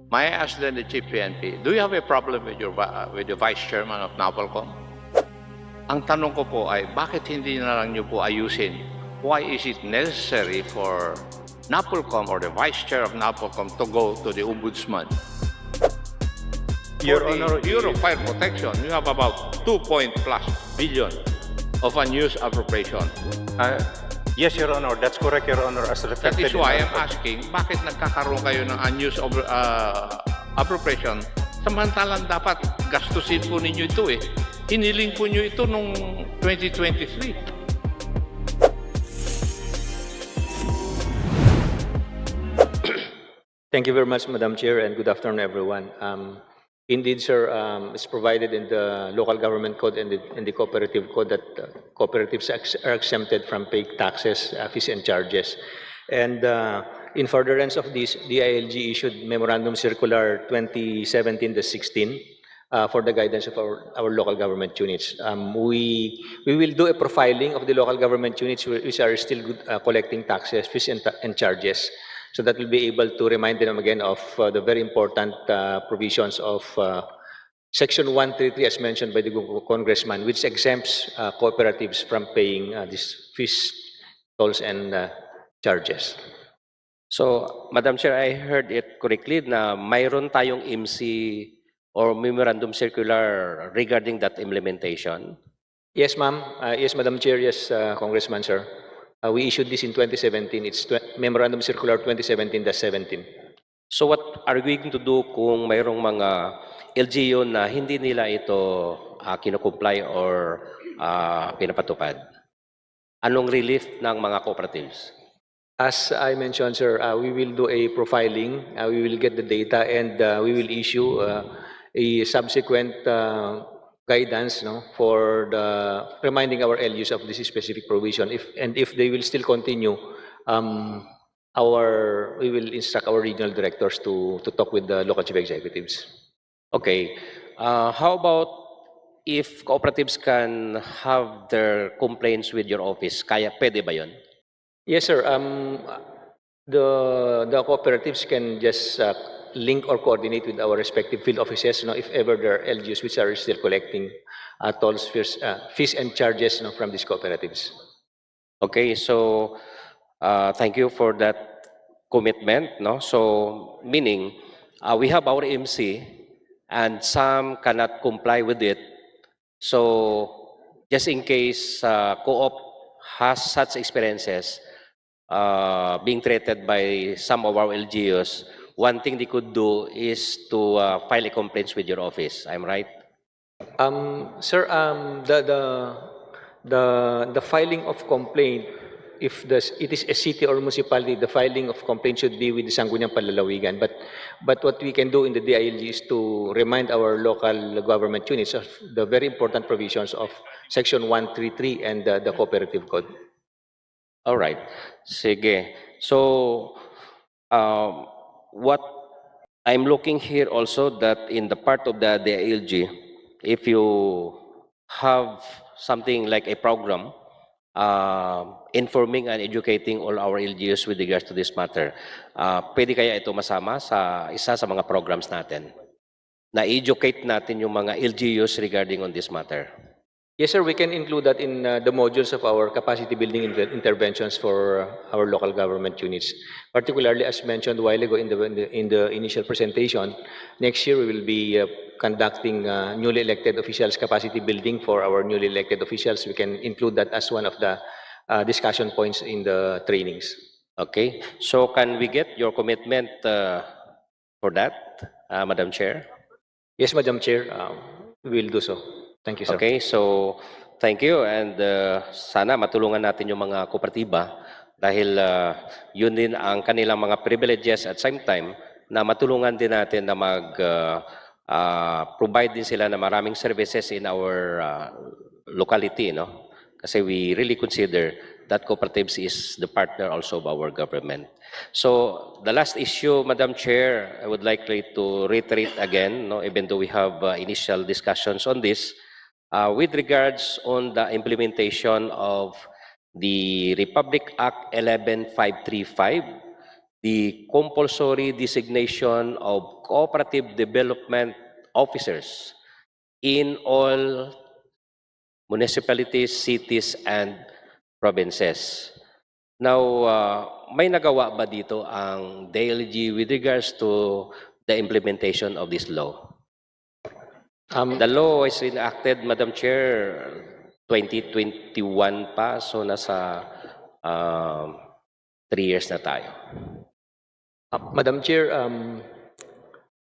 May I ask then the Chief PNP, do you have a problem with with the Vice Chairman of NAPOLCOM? Ang tanong ko po ay, bakit hindi na lang niyo po ayusin? Why is it necessary for NAPOLCOM or the Vice Chair of NAPOLCOM to go to the Ombudsman? Your For the Honor, Bureau of Fire Protection, you have about 2+ billion of unused appropriation. yes, Your Honor, that's correct, Your Honor, as That reflected is why in I'm asking, bakit nagkakaroon kayo ng unused appropriation? Samantalang dapat gastusin po ninyo ito eh. Hiniling po nyo ito nung 2023. Thank you very much, Madam Chair, and good afternoon, everyone. Indeed, sir, it's provided in the local government code and the cooperative code that cooperatives are exempted from paying taxes, fees, and charges. And in furtherance of this, the ILG issued Memorandum Circular 2017-16 for the guidance of our local government units. We will do a profiling of the local government units which are still collecting taxes, fees, and charges. So that will be able to remind them again of the very important provisions of Section 133, as mentioned by the Congressman, which exempts cooperatives from paying these fees, tolls, and charges. So, Madam Chair, I heard it correctly na mayroon tayong MC or Memorandum Circular regarding that implementation. Yes, ma'am. Yes, Madam Chair. Yes, Congressman, sir. We issued this in 2017. It's Memorandum Circular 2017-17. So what are we going to do kung mayroong mga LGU na hindi nila ito kino-comply or pinapatupad? Anong relief ng mga cooperatives? As I mentioned, sir, we will do a profiling. We will get the data, and we will issue a subsequent guidance, for the reminding our LUs of this specific provision. If they will still continue, we will instruct our regional directors to talk with the local chief executives. Okay. How about if cooperatives can have their complaints with your office? Pwede ba yun? Yes, sir. The cooperatives can just link or coordinate with our respective field offices, if ever there are LGUs which are still collecting tolls, fees, and charges, from these cooperatives. Okay, so thank you for that commitment. So meaning we have our MC and some cannot comply with it. So just in case co-op has such experiences being treated by some of our LGUs, one thing they could do is to file a complaint with your office. I'm right? Sir, the filing of complaint, if it is a city or municipality, the filing of complaint should be with the Sangguniang Panlalawigan. But what we can do in the DILG is to remind our local government units of the very important provisions of Section 133 and the cooperative code. All right. Sige. So what I'm looking here also that in the part of the DILG, if you have something like a program informing and educating all our LGUs with regards to this matter, pwede kaya ito masama sa isa sa mga programs natin? Na-educate natin yung mga LGUs regarding on this matter. Yes, sir, we can include that in the modules of our capacity building interventions for our local government units. Particularly, as mentioned a while ago in the initial presentation, next year we will be conducting newly elected officials capacity building for our newly elected officials. We can include that as one of the discussion points in the trainings. Okay, so can we get your commitment for that, Madam Chair? Yes, Madam Chair, we will do so. Thank you, sir. Okay, so thank you, and sana matulungan natin yung mga kooperatiba dahil yun din ang kanilang mga privileges at same time na matulungan din natin na provide din sila na maraming services in our locality, Kasi we really consider that cooperatives is the partner also of our government. So the last issue, Madam Chair, I would like to reiterate again, even though we have initial discussions on this, with regards on the implementation of the Republic Act 11535, the compulsory designation of cooperative development officers in all municipalities, cities, and provinces. Now, may nagawa ba dito ang DILG with regards to the implementation of this law? The law is enacted, Madam Chair, 2021 pa, so nasa 3 years na tayo. Madam Chair,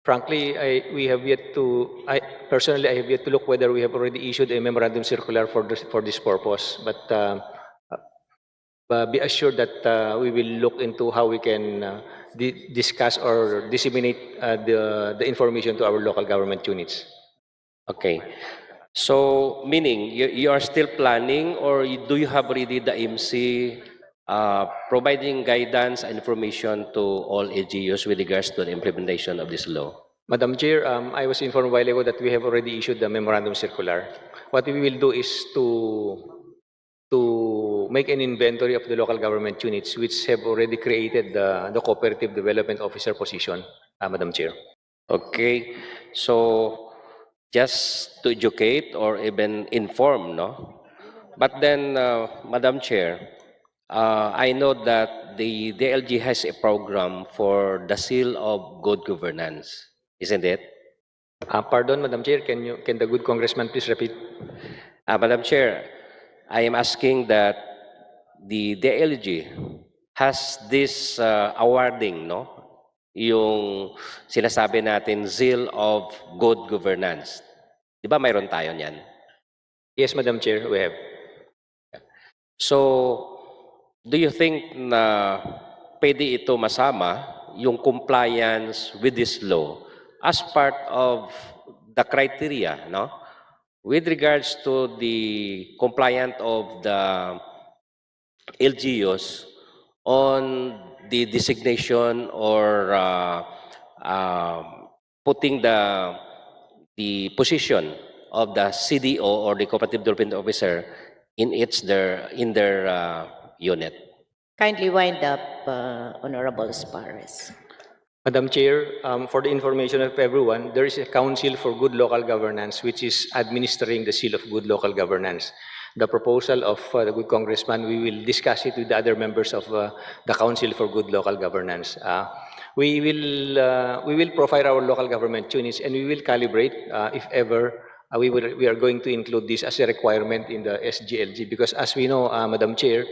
frankly, I have yet to look whether we have already issued a memorandum circular for this purpose. But be assured that we will look into how we can discuss or disseminate the information to our local government units. Okay. So, meaning, you are still planning or do you have already the MC providing guidance and information to all LGUs with regards to the implementation of this law? Madam Chair, I was informed a while ago that we have already issued the memorandum circular. What we will do is to make an inventory of the local government units which have already created the cooperative development officer position, Madam Chair. Okay. So, just to educate or even inform, no? But then, Madam Chair, I know that the DLG has a program for the seal of good governance, isn't it? Pardon, Madam Chair, can the good congressman please repeat? Madam Chair, I am asking that the DLG has this awarding, no? Yung sinasabi natin, zeal of good governance. Di ba mayroon tayo niyan? Yes, Madam Chair, we have. So, do you think na pwede ito masama yung compliance with this law as part of the criteria, no? With regards to the compliance of the LGUs on the designation or putting the position of the CDO or the Cooperative Development Officer in their unit. Kindly wind up, Honorable Sparres. Madam Chair, for the information of everyone, there is a Council for Good Local Governance which is administering the seal of good local governance. The proposal of the good congressman, we will discuss it with the other members of the Council for Good Local Governance. We will profile our local government units and we will calibrate if ever we are going to include this as a requirement in the SGLG because as we know, Madam Chair,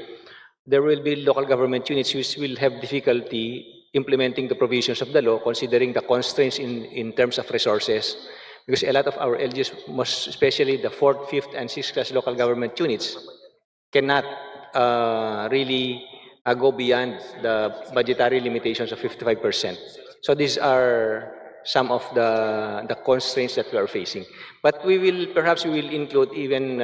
there will be local government units which will have difficulty implementing the provisions of the law considering the constraints in terms of resources. Because a lot of our LGUs, most especially the 4th, 5th, and 6th class local government units, cannot really go beyond the budgetary limitations of 55%. So these are some of the constraints that we are facing. But perhaps we will include even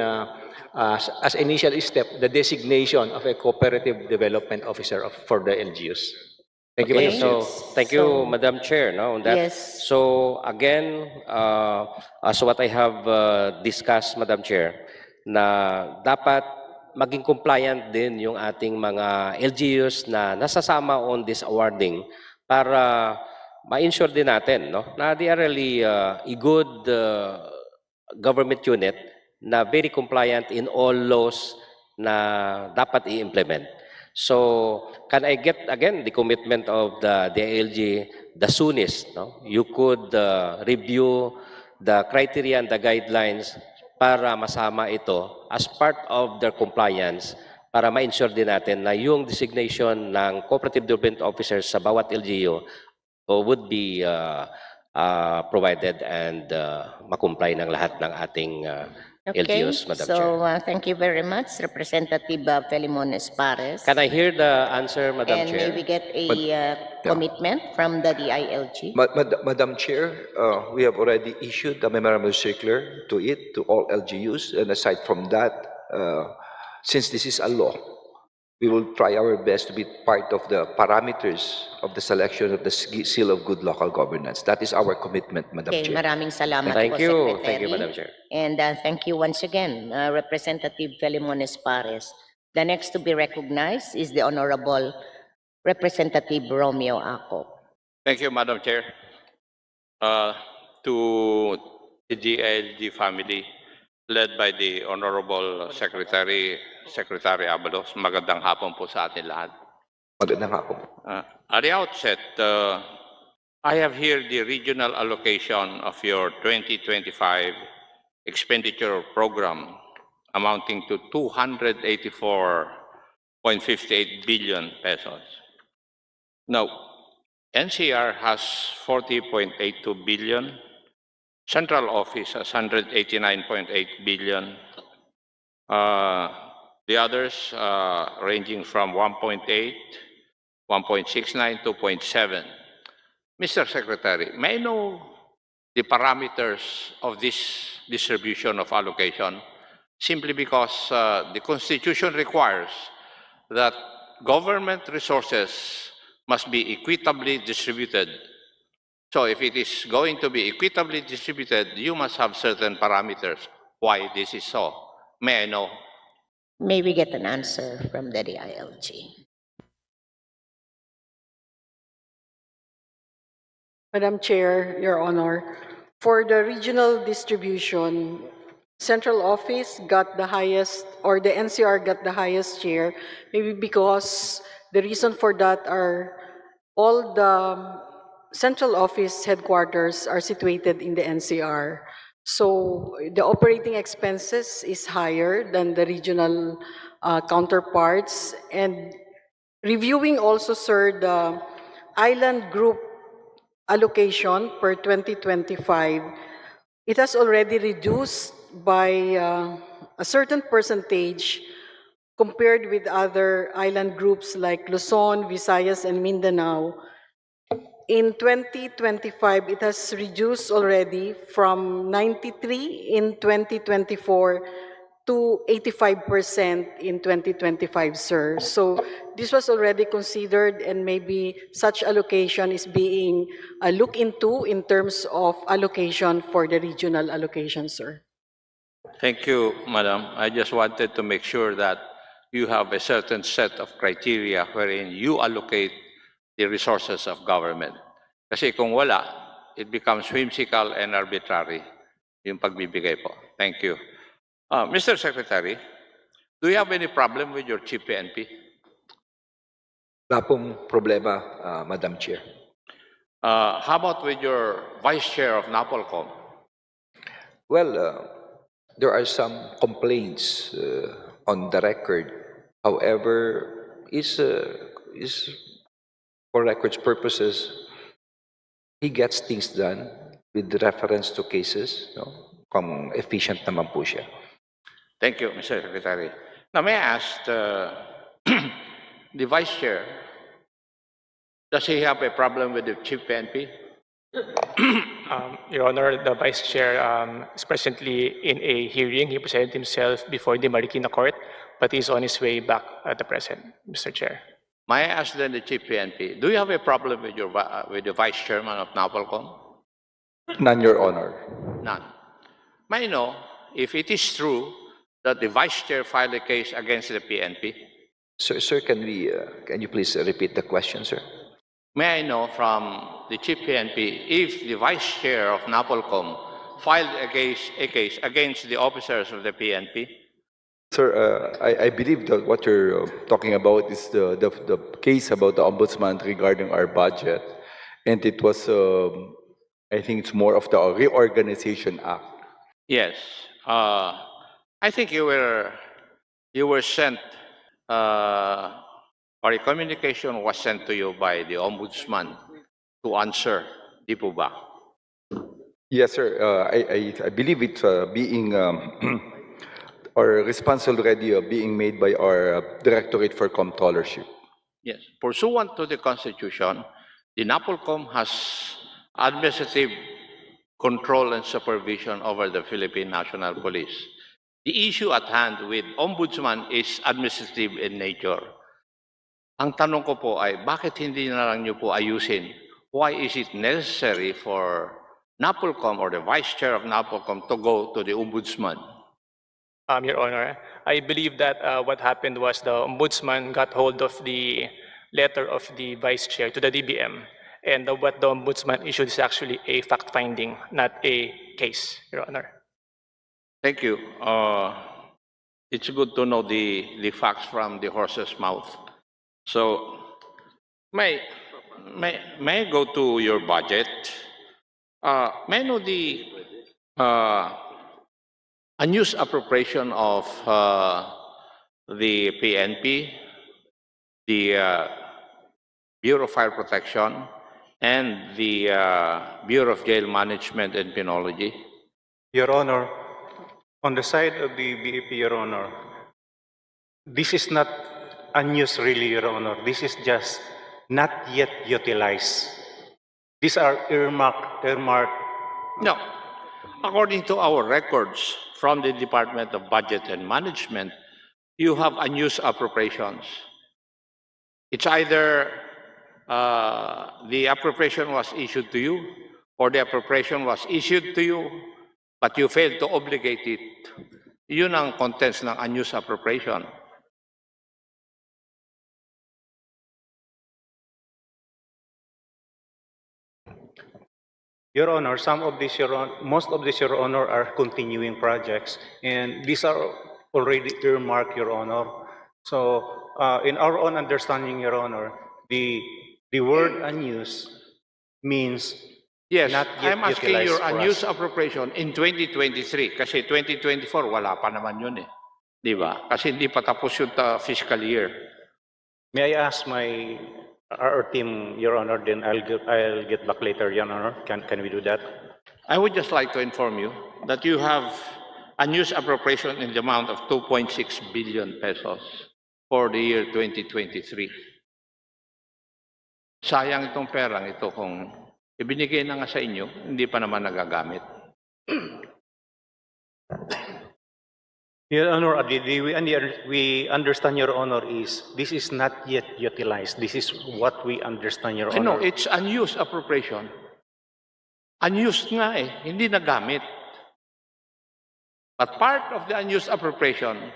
as initial step the designation of a cooperative development officer for the LGUs. Thank you, Okay, Madam so Chair. thank you, Madam Chair, no, on that. Yes. So again, as what I have discussed, Madam Chair, na dapat maging compliant din yung ating mga LGUs na nasasama on this awarding para ma-ensure din natin, no, na they are really a good government unit na very compliant in all laws na dapat i-implement. So, can I get again the commitment of the DILG the soonest? No? You could review the criteria and the guidelines para masama ito as part of their compliance para ma-ensure din natin na yung designation ng cooperative development officers sa bawat LGU would be provided and makomply ng lahat ng ating LGUs, Madam Chair. So thank you very much, Representative Felimon Espares. Can I hear the answer, Madam And Chair? may we get a commitment from the DILG? Madam Chair, we have already issued a memorandum circular to all LGUs, and aside from that, since this is a law, we will try our best to be part of the parameters of the selection of the seal of good local governance. That is our commitment, Madam Okay, Chair. maraming salamat Thank po, you. Secretary. Thank you, Madam Chair. And thank you once again, Representative Felimon Espares. The next to be recognized is the Honorable Representative Romeo Acop. Thank you, Madam Chair. To the GILG family, led by the Honorable Secretary Abalos, magandang hapon po sa atin lahat. Magandang hapon. At the outset, I have here the regional allocation of your 2025 expenditure program amounting to 284.58 billion pesos. Now, NCR has 40.82 billion, Central Office has 189.8 billion, the others ranging from 1.8, 1.69, 2.7. Mr. Secretary, may I know the parameters of this distribution of allocation? Simply because the Constitution requires that government resources must be equitably distributed. So if it is going to be equitably distributed, you must have certain parameters. Why this is so? May I know? May we get an answer from the DILG? Madam Chair, Your Honor, for the regional distribution, Central Office got the highest, or the NCR got the highest share, maybe because the reason for that are all the Central Office headquarters are situated in the NCR. So the operating expenses is higher than the regional counterparts. And reviewing also, sir, the island group allocation per 2025, it has already reduced by a certain percentage compared with other island groups like Luzon, Visayas, and Mindanao. In 2025, it has reduced already from 93 in 2024 to 85% in 2025, sir. So this was already considered, and maybe such allocation is being looked into in terms of allocation for the regional allocation, sir. Thank you, Madam. I just wanted to make sure that you have a certain set of criteria wherein you allocate the resources of government. Kasi kung wala, it becomes whimsical and arbitrary yung pagbibigay po. Thank you. Mr. Secretary, do you have any problem with your chief PNP? Wala pong problema, Madam Chair. How about with your vice chair of NAPOLCOM? Well, there are some complaints on the record. However, is for records purposes, he gets things done with reference to cases. No? Kung efficient naman po siya. Thank you, Mr. Secretary. Now, may I ask the vice chair, does he have a problem with the chief PNP? Your Honor, the Vice Chair is presently in a hearing. He presented himself before the Marikina Court, but he's on his way back at the present, Mr. Chair. May I ask then the chief PNP, do you have a problem with the vice chairman of NAPOLCOM? None, Your Honor. None. May I know if it is true that the vice chair filed a case against the PNP? Sir, can you please repeat the question, sir? May I know from the chief PNP if the vice chair of NAPOLCOM filed a case against the officers of the PNP? Sir, I believe that what you're talking about is the case about the ombudsman regarding our budget. And it was, I think it's more of the Reorganization Act. Yes. I think you were sent, or a communication was sent to you by the ombudsman to answer, di po ba? Yes, sir. I believe it's being, our response already being made by our Directorate for Comptrollership. Yes. Pursuant to the Constitution, the NAPOLCOM has administrative control and supervision over the Philippine National Police. The issue at hand with ombudsman is administrative in nature. Ang tanong ko po ay, bakit hindi na lang niyo po ayusin? Why is it necessary for NAPOLCOM or the vice chair of NAPOLCOM to go to the ombudsman? Your Honor, I believe that what happened was the ombudsman got hold of the letter of the Vice Chair to the DBM. And what the Ombudsman issued is actually a fact-finding, not a case, Your Honor. Thank you. It's good to know the facts from the horse's mouth. So, may I go to your budget? May I know the unused appropriation of the PNP, the Bureau of Fire Protection, and the Bureau of Jail Management and Penology? Your Honor, on the side of the BAP, Your Honor, this is not unused really, Your Honor. This is just not yet utilized. These are earmarked. No. According to our records from the Department of Budget and Management, you have unused appropriations. It's either the appropriation was issued to you or the appropriation was issued to you but you failed to obligate it. Yun ang contents ng unused appropriation. Your Honor, some of these, most of these, Your Honor, are continuing projects, and these are already earmarked, Your Honor. So, in our own understanding, Your Honor, the word unused means Yes, not yet I'm asking utilized your for us. unused appropriation in 2023 kasi 2024 wala pa naman yun eh. Di ba? Kasi hindi pa tapos yung fiscal year. May I ask our team, Your Honor, then I'll get back later, Your Honor. Can we do that? I would just like to inform you that you have unused appropriation in the amount of 2.6 billion pesos for the year 2023. Sayang itong perang ito kung ibinigay na nga sa inyo, hindi pa naman nagagamit. Your Honor, we understand, Your Honor, is this is not yet utilized. This is what we understand, Your No, Honor. it's unused appropriation. Unused nga eh, hindi nagamit. But part of the unused appropriation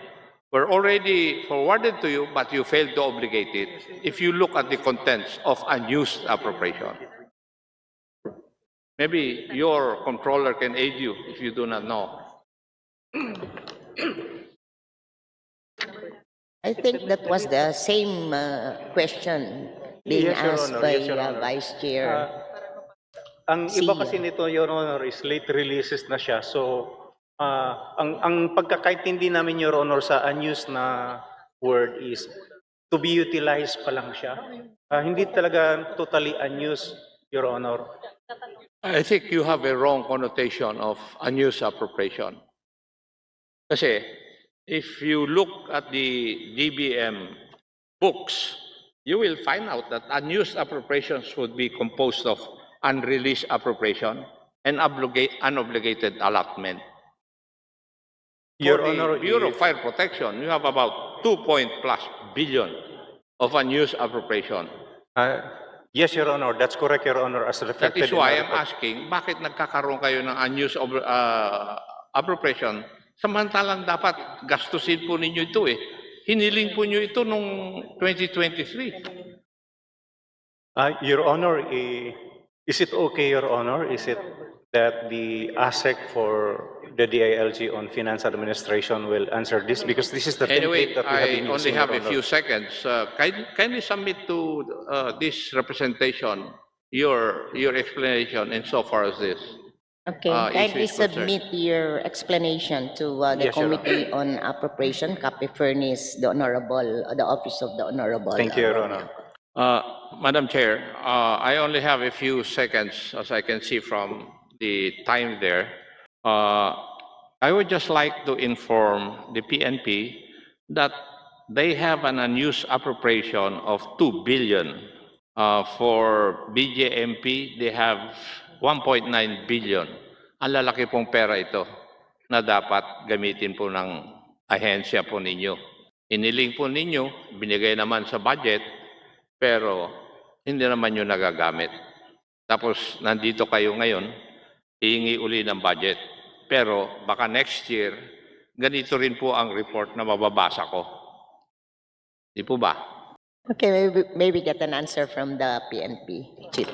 were already forwarded to you, but you failed to obligate it if you look at the contents of unused appropriation. Maybe your controller can aid you if you do not know. I think that was the same question being Yes, Your asked Honor. by Yes, Your Honor. Vice Chair. Ang iba Siya. kasi nito, Your Honor, is late releases na siya. So, ang pagkakaintindi namin, Your Honor, sa unused na word is to be utilized pa lang siya. Hindi talaga totally unused, Your Honor. I think you have a wrong connotation of unused appropriation. Kasi if you look at the DBM books, you will find out that unused appropriations would be composed of unreleased appropriation and unobligated allotment. Your For the Honor, Bureau of Fire Protection, you have about 2+ billion of unused appropriation. Yes, Your Honor, that's correct, Your Honor, as That reflected is in why our I'm report. asking, bakit nagkakaroon kayo ng unused appropriation? Samantalang dapat gastusin po ninyo ito eh. Hiniling po nyo ito nung 2023. Your Honor, is it okay, Your Honor? Is it that the ASEC for the DILG on Finance Administration will answer this? Because this is the Anyway, template that we have I been only using, have Your a few Honor. seconds. Kindly submit to this representation your explanation insofar as this. Okay, issue kindly is concerned. submit your explanation to the Yes, Your Honor. Committee on Appropriation, copy furnished the Office of the Honorable. Thank you, Your Honor. Madam Chair, I only have a few seconds, as I can see from the time there. I would just like to inform the PNP that they have an unused appropriation of 2 billion. For BJMP, they have 1.9 billion. Ang lalaki pong pera ito na dapat gamitin po ng ahensya po ninyo. Iniling po ninyo, binigay naman sa budget, pero hindi naman yun nagagamit. Tapos nandito kayo ngayon, hihingi uli ng budget. Pero baka next year, ganito rin po ang report na mababasa ko. Di po ba? Okay, maybe get an answer from the PNP chief.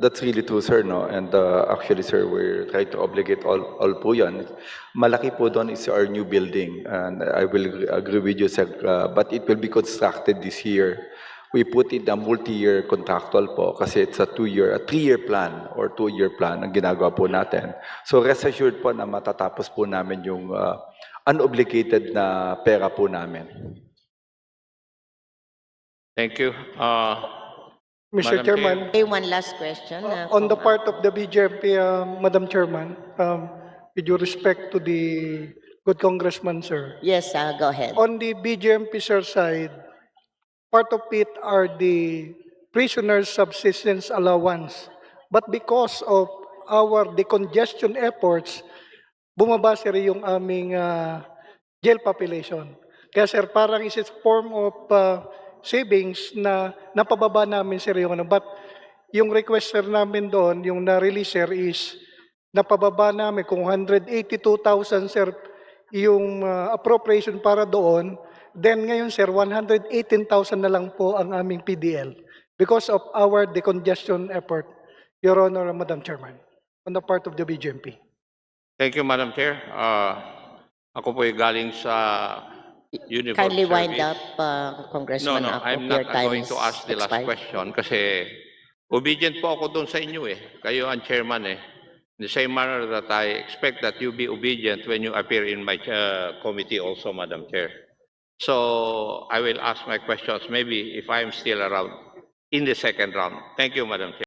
That's really true, sir, no? And actually, sir, we're trying to obligate all po yan. Malaki po doon is our new building. And I will agree with you, sir, but it will be constructed this year. We put it a multi-year contractual po kasi it's a 3-year plan or 2-year plan ang ginagawa po natin. So rest assured po na matatapos po namin yung unobligated na pera po namin. Thank you. Mr. Madam Chairman, Okay, one last question. on the from, part of the BJP, Madam Chairman, with due respect to the good congressman, sir, Yes, go ahead. on the BJP, sir, side, part of it are the prisoners' subsistence allowance. But because of our decongestion efforts, bumaba, sir, yung aming jail population. Kaya, sir, parang is a form of savings na napababa namin, sir, yung ano. But yung request, sir, namin doon, yung na-release, sir, is napababa namin kung 182,000, sir, yung appropriation para doon. Then ngayon, sir, 118,000 na lang po ang aming PDL because of our decongestion effort, Your Honor, Madam Chairman, on the part of the BJP. Thank you, Madam Chair. Ako po ay galing sa Uniform Kindly wind Service. up, Congressman. No, Akop. I'm Your not time going to is ask the last expired. question kasi obedient po ako doon sa inyo eh. Kayo ang chairman eh. In the same manner that I expect that you be obedient when you appear in my committee also, Madam Chair. So I will ask my questions maybe if I'm still around in the second round. Thank you, Madam Chair.